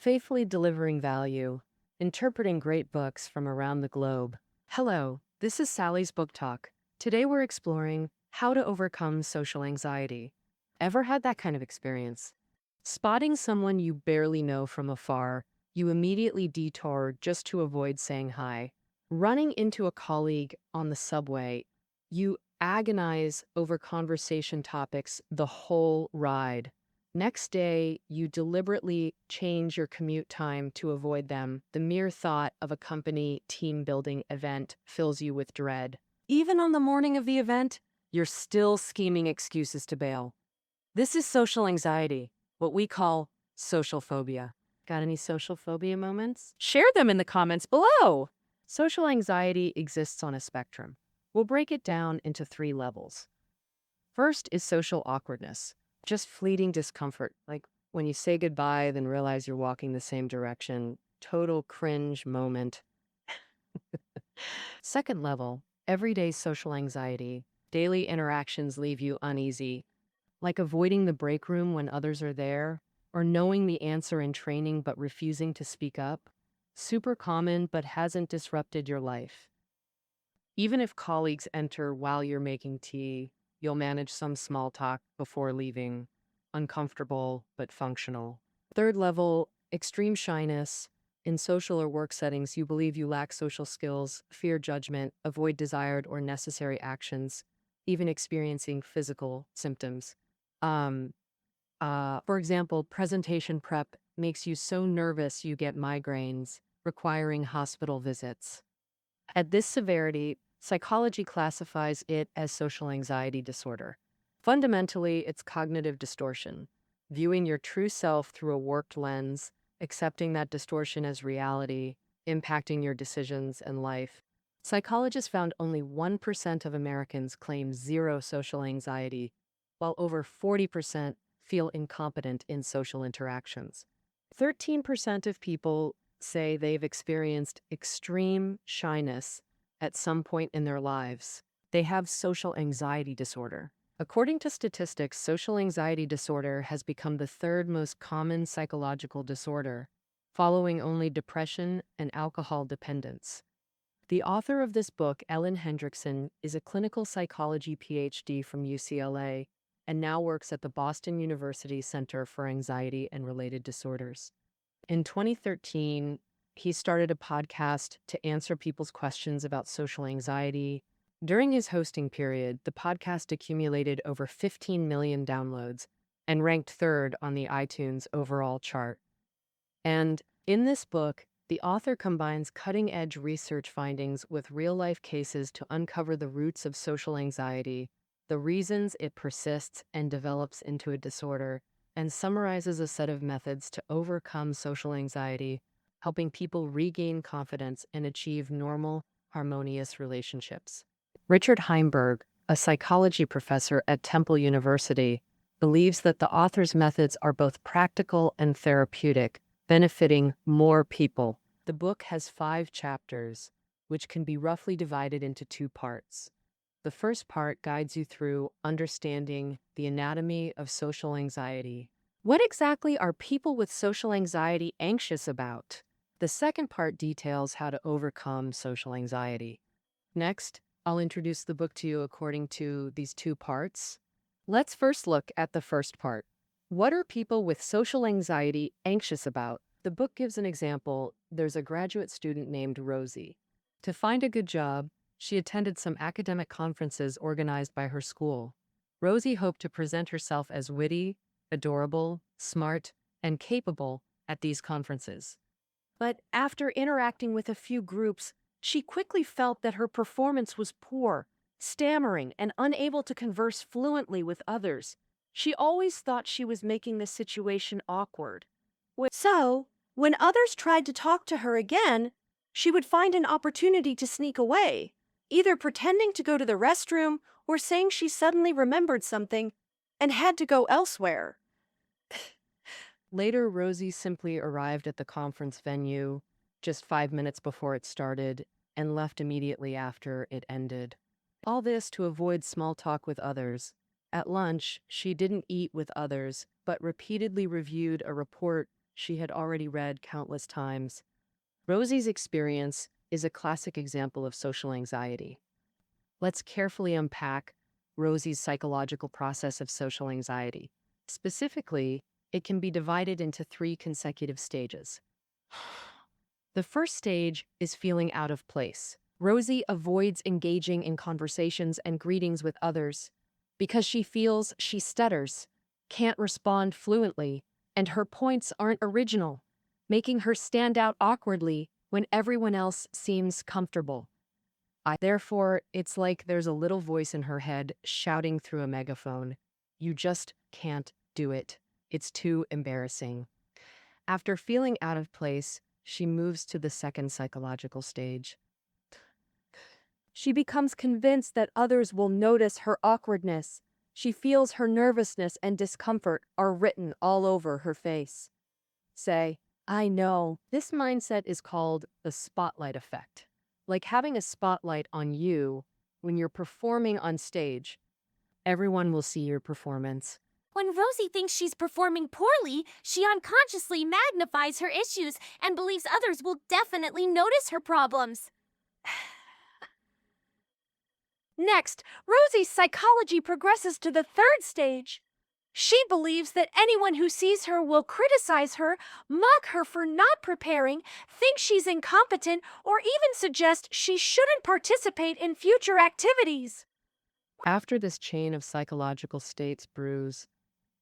faithfully delivering value, interpreting great books from around the globe. Hello, this is Sally's Book Talk. Today we're exploring how to overcome social anxiety. Ever had that kind of experience? Spotting someone you barely know from afar, you immediately detour just to avoid saying hi. Running into a colleague on the subway, you agonize over conversation topics the whole ride. Next day, you deliberately change your commute time to avoid them. The mere thought of a company team building event fills you with dread. Even on the morning of the event, you're still scheming excuses to bail. This is social anxiety, what we call social phobia. Got any social phobia moments? Share them in the comments below. Social anxiety exists on a spectrum. We'll break it down into 3 levels. First is social awkwardness, just fleeting discomfort, like when you say goodbye, then realize you're walking the same direction. Total cringe moment. Second level, everyday social anxiety. Daily interactions leave you uneasy, like avoiding the break room when others are there, or knowing the answer in training but refusing to speak up. Super common but hasn't disrupted your life. Even if colleagues enter while you're making tea, you'll manage some small talk before leaving. Uncomfortable but functional. Third level, extreme shyness. In social or work settings, you believe you lack social skills, fear judgment, avoid desired or necessary actions, even experiencing physical symptoms. For example, presentation prep makes you so nervous you get migraines, requiring hospital visits. At this severity, psychology classifies it as social anxiety disorder. Fundamentally, it's cognitive distortion, viewing your true self through a warped lens, accepting that distortion as reality, impacting your decisions and life. Psychologists found only 1% of Americans claim zero social anxiety, while over 40% feel incompetent in social interactions. 13% of people say they've experienced extreme shyness at some point in their lives. They have social anxiety disorder. According to statistics, social anxiety disorder has become the 3rd most common psychological disorder, following only depression and alcohol dependence. The author of this book, Ellen Hendrickson, is a clinical psychology PhD from UCLA and now works at the Boston University Center for Anxiety and Related Disorders. In 2013, he started a podcast to answer people's questions about social anxiety. During his hosting period, the podcast accumulated over 15 million downloads and ranked 3rd on the iTunes overall chart. And in this book, the author combines cutting-edge research findings with real-life cases to uncover the roots of social anxiety, the reasons it persists and develops into a disorder, and summarizes a set of methods to overcome social anxiety, helping people regain confidence and achieve normal, harmonious relationships. Richard Heimberg, a psychology professor at Temple University, believes that the author's methods are both practical and therapeutic, benefiting more people. The book has 5 chapters, which can be roughly divided into 2 parts. The first part guides you through understanding the anatomy of social anxiety. What exactly are people with social anxiety anxious about? The second part details how to overcome social anxiety. Next, I'll introduce the book to you according to these 2 parts. Let's first look at the first part. What are people with social anxiety anxious about? The book gives an example. There's a graduate student named Rosie. To find a good job, she attended some academic conferences organized by her school. Rosie hoped to present herself as witty, adorable, smart, and capable at these conferences. But after interacting with a few groups, she quickly felt that her performance was poor, stammering, and unable to converse fluently with others. She always thought she was making the situation awkward. So, when others tried to talk to her again, she would find an opportunity to sneak away, either pretending to go to the restroom or saying she suddenly remembered something and had to go elsewhere. Later, Rosie simply arrived at the conference venue just 5 minutes before it started and left immediately after it ended. All this to avoid small talk with others. At lunch, she didn't eat with others, but repeatedly reviewed a report she had already read countless times. Rosie's experience is a classic example of social anxiety. Let's carefully unpack Rosie's psychological process of social anxiety. Specifically, it can be divided into three consecutive stages. The first stage is feeling out of place. Rosie avoids engaging in conversations and greetings with others because she feels she stutters, can't respond fluently, and her points aren't original, making her stand out awkwardly when everyone else seems comfortable. Therefore, it's like there's a little voice in her head shouting through a megaphone. You just can't do it. It's too embarrassing. After feeling out of place, she moves to the second psychological stage. She becomes convinced that others will notice her awkwardness. She feels her nervousness and discomfort are written all over her face. Say, I know. This mindset is called the spotlight effect. Like having a spotlight on you when you're performing on stage. Everyone will see your performance. When Rosie thinks she's performing poorly, she unconsciously magnifies her issues and believes others will definitely notice her problems. Next, Rosie's psychology progresses to the third stage. She believes that anyone who sees her will criticize her, mock her for not preparing, think she's incompetent, or even suggest she shouldn't participate in future activities. After this chain of psychological states brews,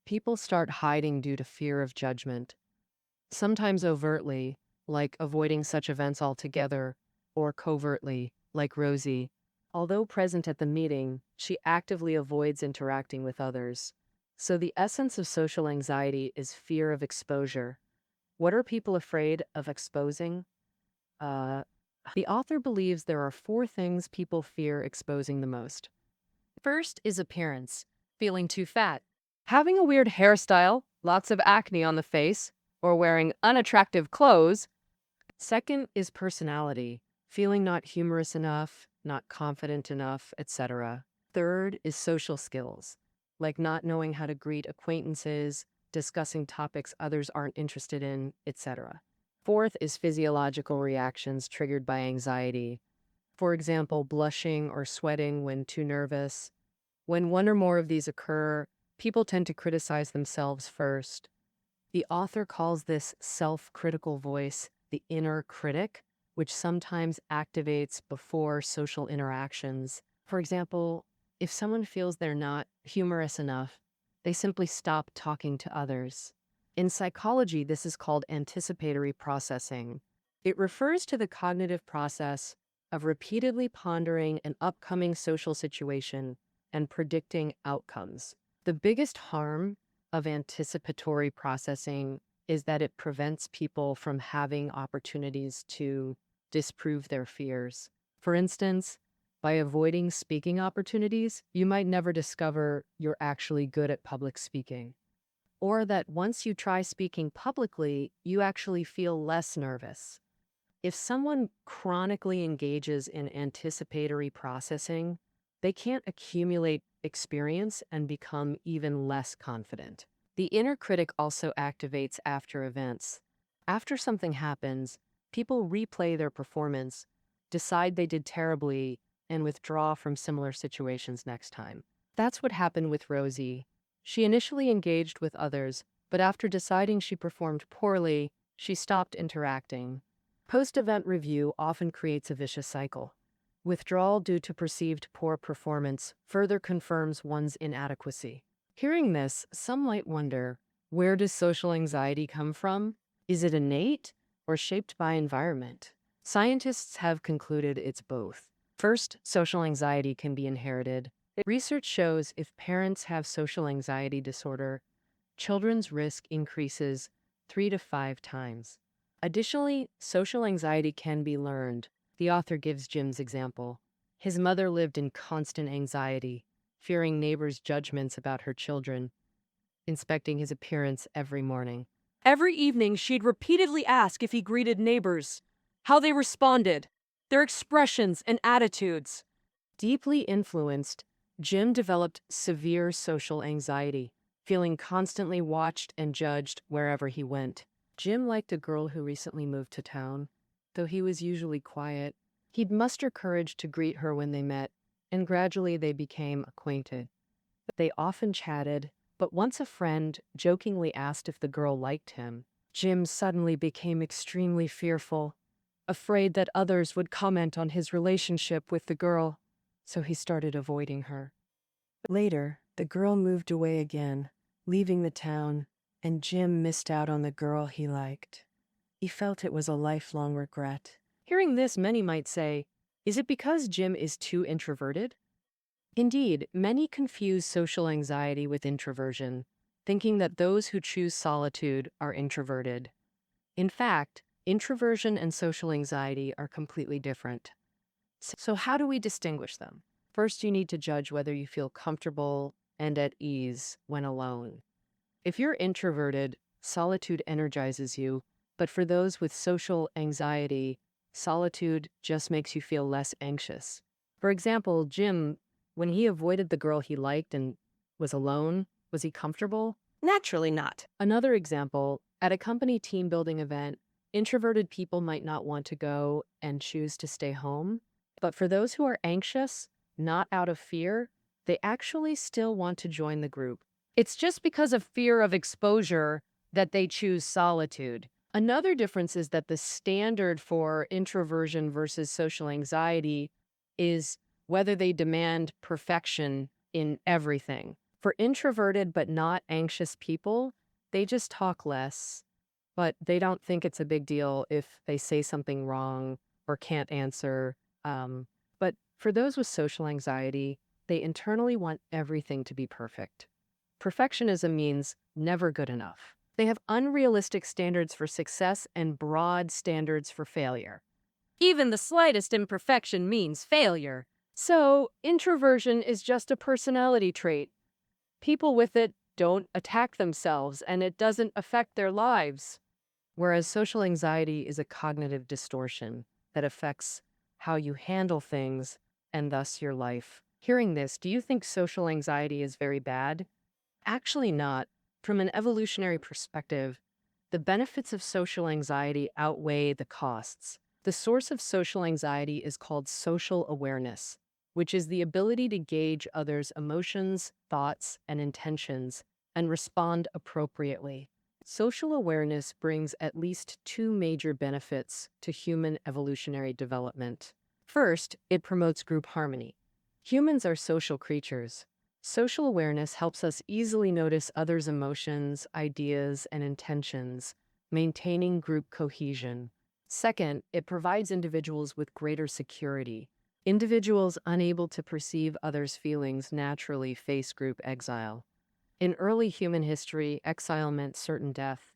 people start hiding due to fear of judgment, sometimes overtly, like avoiding such events altogether, or covertly, like Rosie. Although present at the meeting, she actively avoids interacting with others. So the essence of social anxiety is fear of exposure. What are people afraid of exposing? Uh, the author believes there are four things people fear exposing the most. First is appearance, feeling too fat, having a weird hairstyle, lots of acne on the face, or wearing unattractive clothes. Second is personality, feeling not humorous enough, not confident enough, etc. Third is social skills, like not knowing how to greet acquaintances, discussing topics others aren't interested in, etc. Fourth is physiological reactions triggered by anxiety. For example, blushing or sweating when too nervous. When one or more of these occur, people tend to criticize themselves first. The author calls this self-critical voice the inner critic, which sometimes activates before social interactions. For example, if someone feels they're not humorous enough, they simply stop talking to others. In psychology, this is called anticipatory processing. It refers to the cognitive process of repeatedly pondering an upcoming social situation and predicting outcomes. The biggest harm of anticipatory processing is that it prevents people from having opportunities to disprove their fears. For instance, by avoiding speaking opportunities, you might never discover you're actually good at public speaking. Or that once you try speaking publicly, you actually feel less nervous. If someone chronically engages in anticipatory processing, they can't accumulate experience and become even less confident. The inner critic also activates after events. After something happens, people replay their performance, decide they did terribly, and withdraw from similar situations next time. That's what happened with Rosie. She initially engaged with others, but after deciding she performed poorly, she stopped interacting. Post-event review often creates a vicious cycle. Withdrawal due to perceived poor performance further confirms one's inadequacy. Hearing this, some might wonder, where does social anxiety come from? Is it innate or shaped by environment? Scientists have concluded it's both. First, social anxiety can be inherited. Research shows if parents have social anxiety disorder, children's risk increases 3 to 5 times. Additionally, social anxiety can be learned. The author gives Jim's example. His mother lived in constant anxiety, fearing neighbors' judgments about her children, inspecting his appearance every morning. Every evening, she'd repeatedly ask if he greeted neighbors, how they responded, their expressions and attitudes. Deeply influenced, Jim developed severe social anxiety, feeling constantly watched and judged wherever he went. Jim liked a girl who recently moved to town. Though he was usually quiet, he'd muster courage to greet her when they met, and gradually they became acquainted. They often chatted, but once a friend jokingly asked if the girl liked him, Jim suddenly became extremely fearful, afraid that others would comment on his relationship with the girl, so he started avoiding her. Later, the girl moved away again, leaving the town, and Jim missed out on the girl he liked. He felt it was a lifelong regret. Hearing this, many might say, is it because Jim is too introverted? Indeed, many confuse social anxiety with introversion, thinking that those who choose solitude are introverted. In fact, introversion and social anxiety are completely different. So how do we distinguish them? First, you need to judge whether you feel comfortable and at ease when alone. If you're introverted, solitude energizes you, but for those with social anxiety, solitude just makes you feel less anxious. For example, Jim, when he avoided the girl he liked and was alone, was he comfortable? Naturally not. Another example, at a company team building event, introverted people might not want to go and choose to stay home. But for those who are anxious, not out of fear, they actually still want to join the group. It's just because of fear of exposure that they choose solitude. Another difference is that the standard for introversion versus social anxiety is whether they demand perfection in everything. For introverted but not anxious people, they just talk less, but they don't think it's a big deal if they say something wrong or can't answer. But for those with social anxiety, they internally want everything to be perfect. Perfectionism means never good enough. They have unrealistic standards for success and broad standards for failure. Even the slightest imperfection means failure. So, introversion is just a personality trait. People with it don't attack themselves, and it doesn't affect their lives. Whereas social anxiety is a cognitive distortion that affects how you handle things and thus your life. Hearing this, do you think social anxiety is very bad? Actually not. From an evolutionary perspective, the benefits of social anxiety outweigh the costs. The source of social anxiety is called social awareness, which is the ability to gauge others' emotions, thoughts, and intentions and respond appropriately. Social awareness brings at least two major benefits to human evolutionary development. First, it promotes group harmony. Humans are social creatures. Social awareness helps us easily notice others' emotions, ideas, and intentions, maintaining group cohesion. Second, it provides individuals with greater security. Individuals unable to perceive others' feelings naturally face group exile. In early human history, exile meant certain death.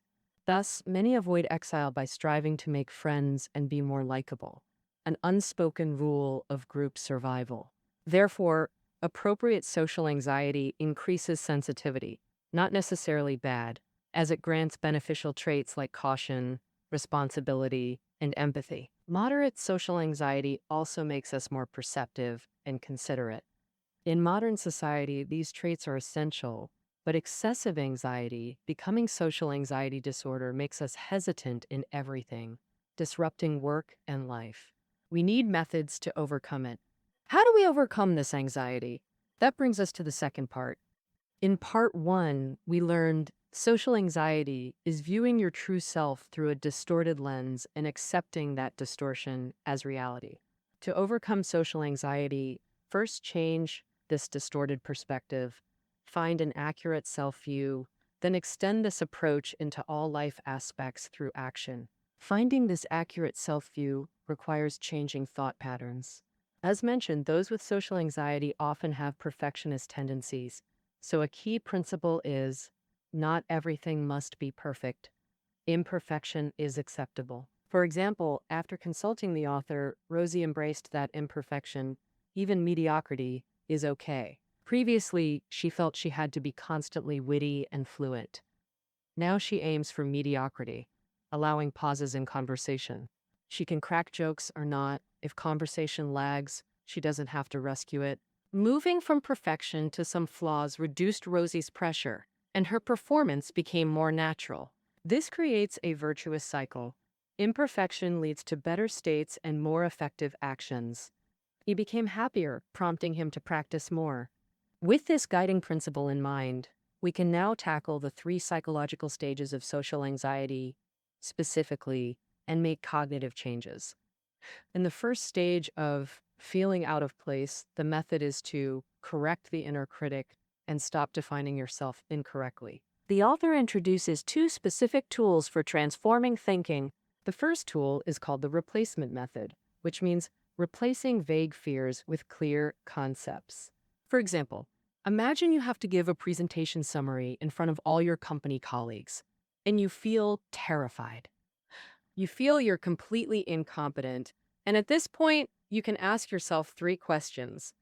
Thus, many avoid exile by striving to make friends and be more likable, an unspoken rule of group survival. Therefore, appropriate social anxiety increases sensitivity, not necessarily bad, as it grants beneficial traits like caution, responsibility, and empathy. Moderate social anxiety also makes us more perceptive and considerate. In modern society, these traits are essential, but excessive anxiety, becoming social anxiety disorder, makes us hesitant in everything, disrupting work and life. We need methods to overcome it. How do we overcome this anxiety? That brings us to the second part. In part one, we learned social anxiety is viewing your true self through a distorted lens and accepting that distortion as reality. To overcome social anxiety, first change this distorted perspective, find an accurate self-view, then extend this approach into all life aspects through action. Finding this accurate self-view requires changing thought patterns. As mentioned, those with social anxiety often have perfectionist tendencies. So a key principle is not everything must be perfect. Imperfection is acceptable. For example, after consulting the author, Rosie embraced that imperfection, even mediocrity, is okay. Previously, she felt she had to be constantly witty and fluent. Now she aims for mediocrity, allowing pauses in conversation. She can crack jokes or not. If conversation lags, she doesn't have to rescue it. Moving from perfection to some flaws reduced Rosie's pressure, and her performance became more natural. This creates a virtuous cycle. Imperfection leads to better states and more effective actions. He became happier, prompting him to practice more. With this guiding principle in mind, we can now tackle the three psychological stages of social anxiety specifically and make cognitive changes. In the first stage of feeling out of place, the method is to correct the inner critic and stop defining yourself incorrectly. The author introduces two specific tools for transforming thinking. The first tool is called the replacement method, which means replacing vague fears with clear concepts. For example, imagine you have to give a presentation summary in front of all your company colleagues, and you feel terrified. You feel you're completely incompetent, and at this point, you can ask yourself three questions.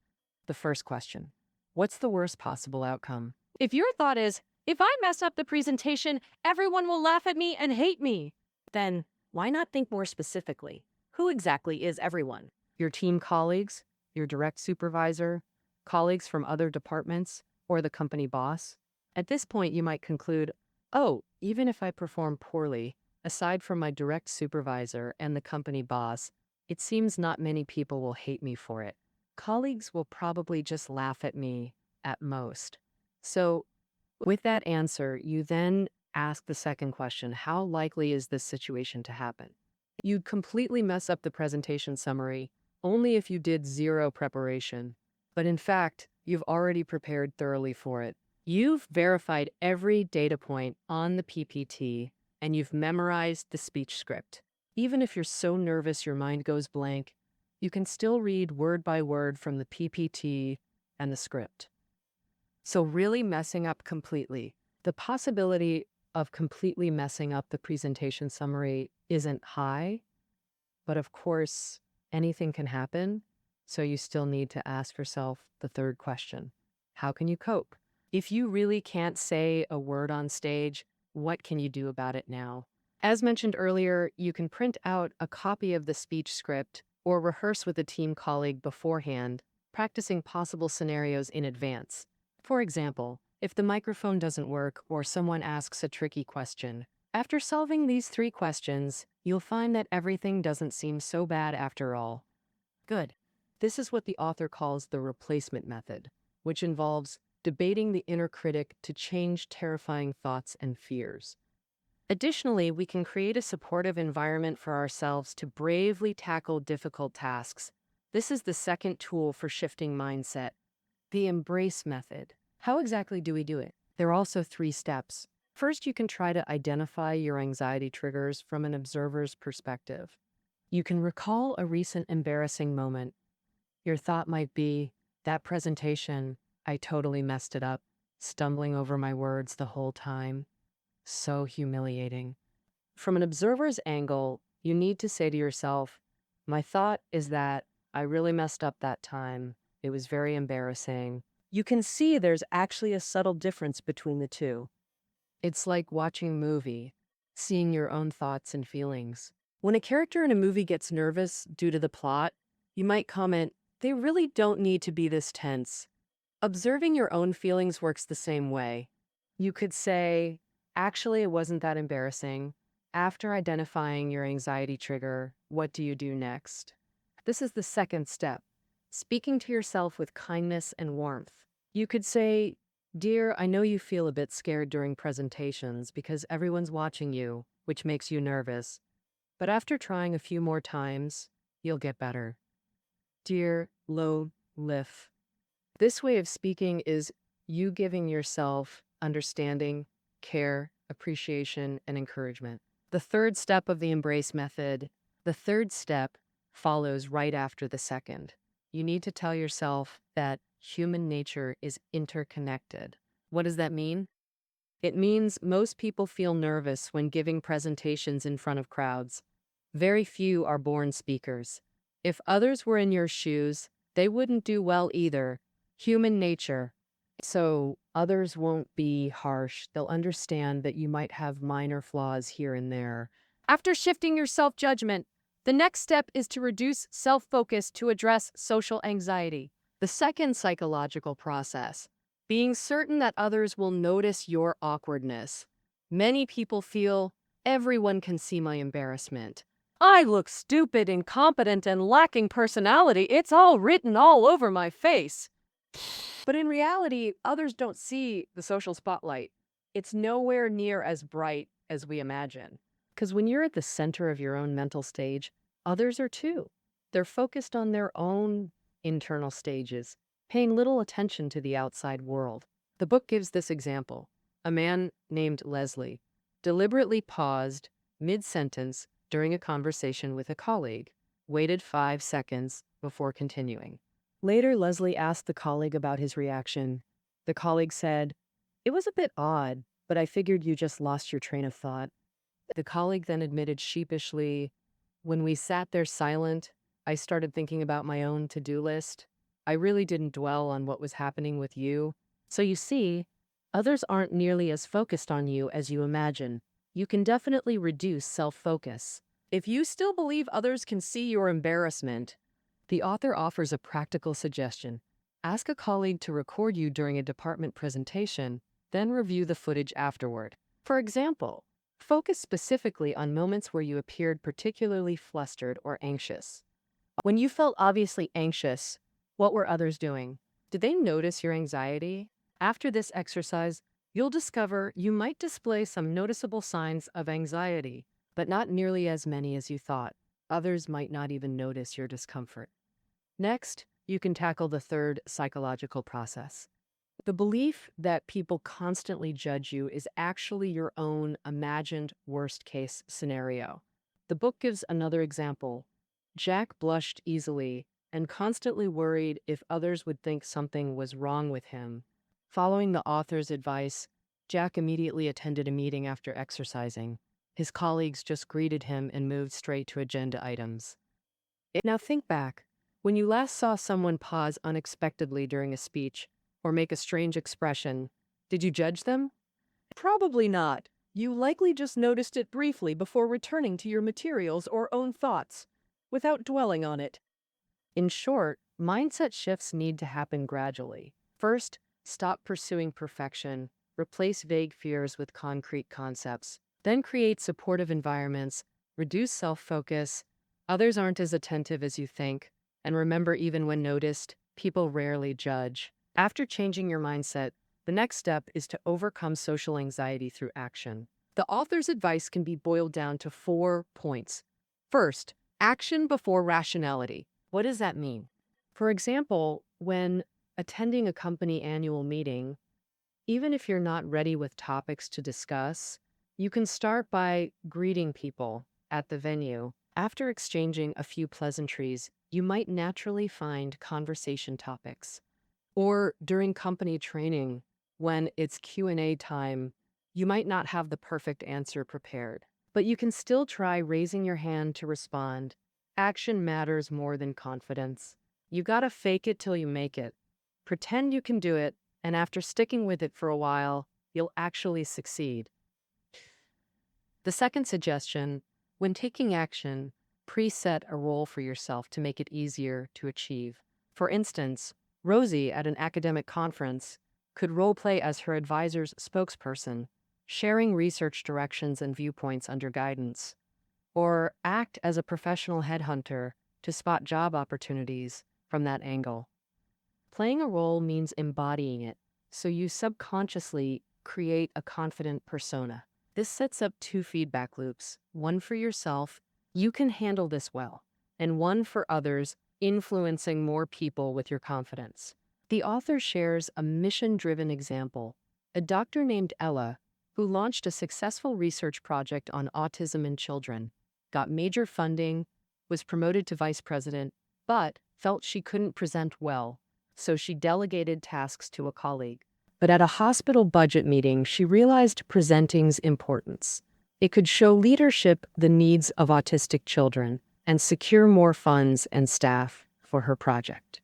The first question: what's the worst possible outcome? If your thought is, if I mess up the presentation, everyone will laugh at me and hate me, then why not think more specifically? Who exactly is everyone? Your team colleagues, your direct supervisor, colleagues from other departments, or the company boss? At this point, you might conclude, oh, even if I perform poorly, aside from my direct supervisor and the company boss, it seems not many people will hate me for it. Colleagues will probably just laugh at me at most. So, with that answer, you then ask the second question: how likely is this situation to happen? You'd completely mess up the presentation summary only if you did zero preparation. But in fact, you've already prepared thoroughly for it. You've verified every data point on the PPT and you've memorized the speech script. Even if you're so nervous your mind goes blank, you can still read word by word from the PPT and the script. So really messing up completely. The possibility of completely messing up the presentation summary isn't high, but of course, anything can happen. So you still need to ask yourself the third question: how can you cope? If you really can't say a word on stage, what can you do about it now? As mentioned earlier, you can print out a copy of the speech script or rehearse with a team colleague beforehand, practicing possible scenarios in advance. For example, if the microphone doesn't work or someone asks a tricky question, after solving these three questions, you'll find that everything doesn't seem so bad after all. Good. This is what the author calls the replacement method, which involves debating the inner critic to change terrifying thoughts and fears. Additionally, we can create a supportive environment for ourselves to bravely tackle difficult tasks. This is the second tool for shifting mindset, the embrace method. How exactly do we do it? There are also three steps. First, you can try to identify your anxiety triggers from an observer's perspective. You can recall a recent embarrassing moment. Your thought might be, that presentation, I totally messed it up, stumbling over my words the whole time. So humiliating. From an observer's angle, you need to say to yourself, my thought is that I really messed up that time. It was very embarrassing. You can see there's actually a subtle difference between the two. It's like watching a movie, seeing your own thoughts and feelings. When a character in a movie gets nervous due to the plot, you might comment, they really don't need to be this tense. Observing your own feelings works the same way. You could say, actually, it wasn't that embarrassing. After identifying your anxiety trigger, what do you do next? This is the second step, speaking to yourself with kindness and warmth. You could say, dear, I know you feel a bit scared during presentations because everyone's watching you, which makes you nervous. But after trying a few more times, you'll get better. Dear Lo Lif. This way of speaking is you giving yourself understanding, care, appreciation, and encouragement. The third step of the embrace method, the third step follows right after the second. You need to tell yourself that human nature is interconnected. What does that mean? It means most people feel nervous when giving presentations in front of crowds. Very few are born speakers. If others were in your shoes, they wouldn't do well either. Human nature. So others won't be harsh. They'll understand that you might have minor flaws here and there. After shifting your self-judgment, the next step is to reduce self-focus to address social anxiety. The second psychological process, being certain that others will notice your awkwardness. Many people feel Everyone can see my embarrassment. I look stupid, incompetent, and lacking personality. It's all written all over my face. But in reality, others don't see the social spotlight. It's nowhere near as bright as we imagine. Because when you're at the center of your own mental stage, others are too. They're focused on their own internal stages, paying little attention to the outside world. The book gives this example. A man named Leslie deliberately paused mid-sentence during a conversation with a colleague, waited 5 seconds before continuing. Later, Leslie asked the colleague about his reaction. The colleague said, "It was a bit odd, but I figured you just lost your train of thought." The colleague then admitted sheepishly, "When we sat there silent, I started thinking about my own to-do list. I really didn't dwell on what was happening with you." So you see, others aren't nearly as focused on you as you imagine. You can definitely reduce self-focus. If you still believe others can see your embarrassment, the author offers a practical suggestion. Ask a colleague to record you during a department presentation, then review the footage afterward. For example, focus specifically on moments where you appeared particularly flustered or anxious. When you felt obviously anxious, what were others doing? Did they notice your anxiety? After this exercise, you'll discover you might display some noticeable signs of anxiety, but not nearly as many as you thought. Others might not even notice your discomfort. Next, you can tackle the third psychological process. The belief that people constantly judge you is actually your own imagined worst-case scenario. The book gives another example. Jack blushed easily and constantly worried if others would think something was wrong with him. Following the author's advice, Jack immediately attended a meeting after exercising. His colleagues just greeted him and moved straight to agenda items. Now think back. When you last saw someone pause unexpectedly during a speech or make a strange expression, did you judge them? Probably not. You likely just noticed it briefly before returning to your materials or own thoughts, without dwelling on it. In short, mindset shifts need to happen gradually. First, stop pursuing perfection, replace vague fears with concrete concepts, then create supportive environments, reduce self-focus. Others aren't as attentive as you think, and remember, even when noticed, people rarely judge. After changing your mindset, the next step is to overcome social anxiety through action. The author's advice can be boiled down to 4 points. First, action before rationality. What does that mean? For example, when attending a company annual meeting, even if you're not ready with topics to discuss, you can start by greeting people at the venue. After exchanging a few pleasantries, you might naturally find conversation topics. Or during company training, when it's Q&A time, you might not have the perfect answer prepared, but you can still try raising your hand to respond. Action matters more than confidence. You gotta fake it till you make it. Pretend you can do it, and after sticking with it for a while, you'll actually succeed. The second suggestion, when taking action, preset a role for yourself to make it easier to achieve. For instance, Rosie at an academic conference could role-play as her advisor's spokesperson, sharing research directions and viewpoints under guidance, or act as a professional headhunter to spot job opportunities from that angle. Playing a role means embodying it, so you subconsciously create a confident persona. This sets up 2 feedback loops, one for yourself, you can handle this well, and one for others, influencing more people with your confidence. The author shares a mission-driven example. A doctor named Ella, who launched a successful research project on autism in children, got major funding, was promoted to vice president, but felt she couldn't present well, so she delegated tasks to a colleague. But at a hospital budget meeting, she realized presenting's importance. It could show leadership the needs of autistic children and secure more funds and staff for her project.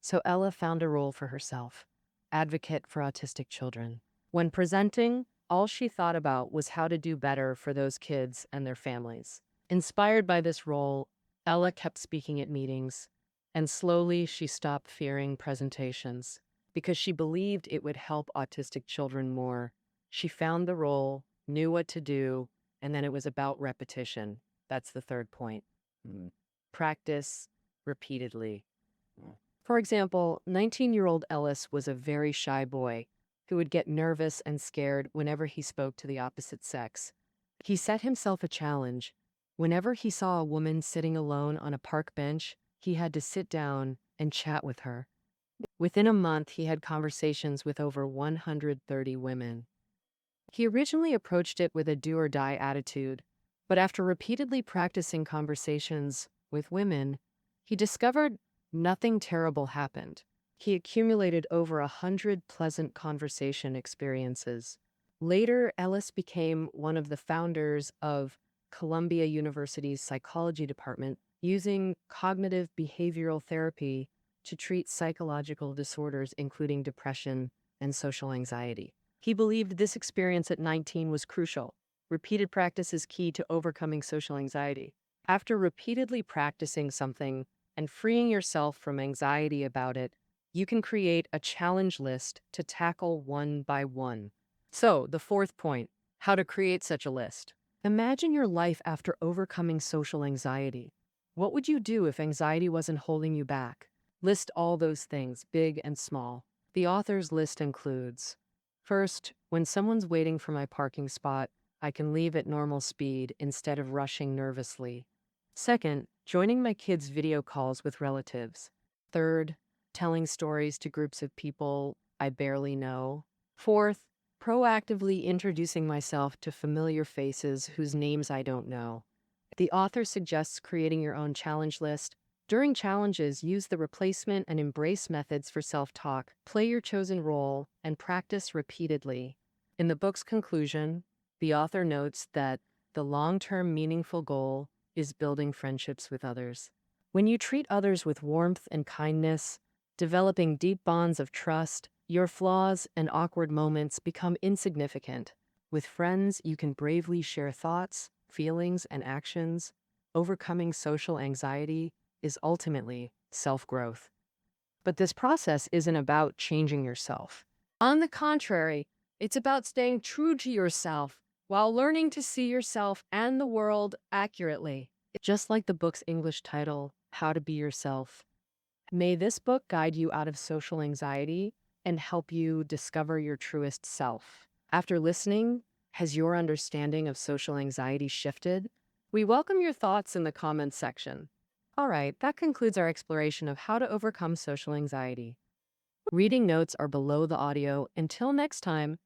So Ella found a role for herself, advocate for autistic children. When presenting, all she thought about was how to do better for those kids and their families. Inspired by this role, Ella kept speaking at meetings, and slowly she stopped fearing presentations. Because she believed it would help autistic children more, she found the role, knew what to do, And then it was about repetition. That's the third point. Practice repeatedly. For example, 19-year-old Ellis was a very shy boy who would get nervous and scared whenever he spoke to the opposite sex. He set himself a challenge. Whenever he saw a woman sitting alone on a park bench, he had to sit down and chat with her. Within a month, he had conversations with over 130 women. He originally approached it with a do-or-die attitude, but after repeatedly practicing conversations with women, he discovered nothing terrible happened. He accumulated over 100 pleasant conversation experiences. Later, Ellis became one of the founders of Columbia University's psychology department, using cognitive behavioral therapy to treat psychological disorders, including depression and social anxiety. He believed this experience at 19 was crucial. Repeated practice is key to overcoming social anxiety. After repeatedly practicing something and freeing yourself from anxiety about it, you can create a challenge list to tackle one by one. So, the fourth point, how to create such a list. Imagine your life after overcoming social anxiety. What would you do if anxiety wasn't holding you back? List all those things, big and small. The author's list includes: first, when someone's waiting for my parking spot, I can leave at normal speed instead of rushing nervously. Second, joining my kids' video calls with relatives. Third, telling stories to groups of people I barely know. Fourth, proactively introducing myself to familiar faces whose names I don't know. The author suggests creating your own challenge list. During challenges, use the replacement and embrace methods for self-talk. Play your chosen role and practice repeatedly. In the book's conclusion, the author notes that the long-term meaningful goal is building friendships with others. When you treat others with warmth and kindness, developing deep bonds of trust, your flaws and awkward moments become insignificant. With friends, you can bravely share thoughts, feelings, and actions. Overcoming social anxiety is ultimately self-growth. But this process isn't about changing yourself. On the contrary, it's about staying true to yourself while learning to see yourself and the world accurately. Just like the book's English title, How to Be Yourself. May this book guide you out of social anxiety and help you discover your truest self. After listening, has your understanding of social anxiety shifted? We welcome your thoughts in the comments section. All right, that concludes our exploration of how to overcome social anxiety. Reading notes are below the audio. Until next time,